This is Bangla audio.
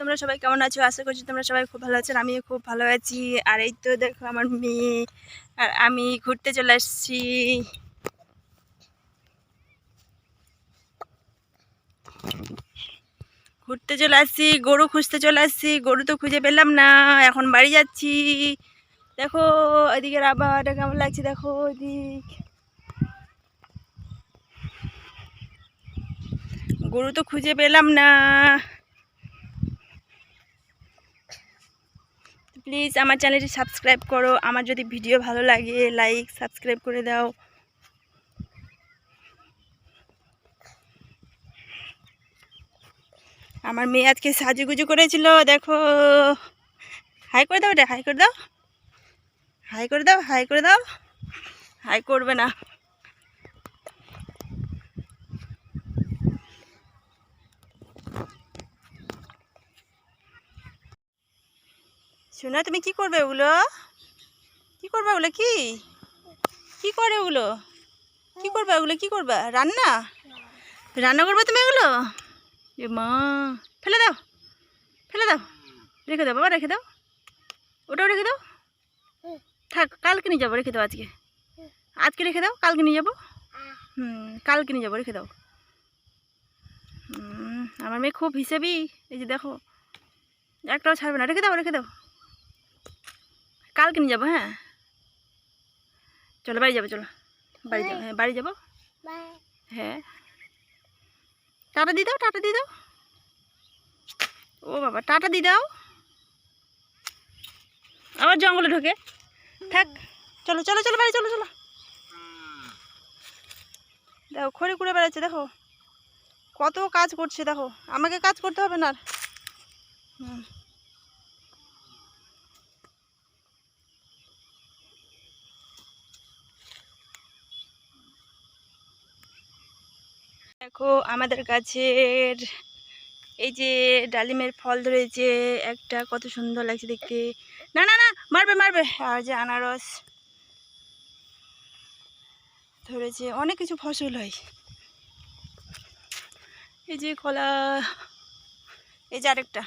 তোমরা সবাই কেমন আছো? আশা করছি তোমরা সবাই খুব ভালো আছো। আমিও খুব ভালো আছি। আর এই তো দেখো আমার মেয়ে আর আমি ঘুরতে চলে আসছি। গরু খুঁজতে চলে আসছি। গরু তো খুঁজে পেলাম না, এখন বাড়ি যাচ্ছি। দেখো এদিকের আবহাওয়াটা কেমন লাগছে, দেখো ওইদিক। গরু তো খুঁজে পেলাম না। প্লিজ আমার চ্যানেলটি সাবস্ক্রাইব করো। আমার যদি ভিডিও ভালো লাগে লাইক সাবস্ক্রাইব করে দাও। আমার মেয়ে আজকে সাজুগুজু করেছিল, দেখো। হাই করে দাও, এটা হাই করে দাও, হাই করে দাও, হাই করে দাও। হাই করবে না। শোনা, তুমি কি করবে ওগুলো? কি করবে ওগুলো? কি কি করে ওগুলো? কি করবে ওগুলো? কি করবে? রান্না রান্না করবে তুমি এগুলো? এ মা, ফেলে দাও, ফেলে দাও, রেখে দাও বাবা, রেখে দাও, ওটাও রেখে দাও। থাক, কালকে নিয়ে যাবো, রেখে দাও। আজকে আজকে রেখে দাও, কালকে নিয়ে যাবো। কালকে নিয়ে যাবো, রেখে দাও। আমার মেয়ে খুব হিসেবি, এই যে দেখো, একটাও ছাড়বে না। রেখে দাও, রেখে দাও, কালকে নিয়ে যাবো। হ্যাঁ চলো বাড়ি যাবো, চলো বাড়ি যাবো। হ্যাঁ বাড়ি যাবো। হ্যাঁ টাটা দিয়ে দাও, টাটা দিয়ে দাও। ও বাবা, টাটা দিয়ে দাও। আবার জঙ্গলে ঢোকে। থাক, চলো চলো চলো বাড়ি চলো, চলো। দেখো খড়ি কুড়ে বেড়াচ্ছে, দেখো কত কাজ করছে। দেখো আমাকে কাজ করতে হবে না। দেখো আমাদের গাছের এই যে ডালিমের ফল ধরেছে একটা, কত সুন্দর লাগছে দেখতে। না না না, মারবে মারবে। আর যে আনারস ধরেছে, অনেক কিছু ফসল হয়। এই যে কলা, এই যে আরেকটা,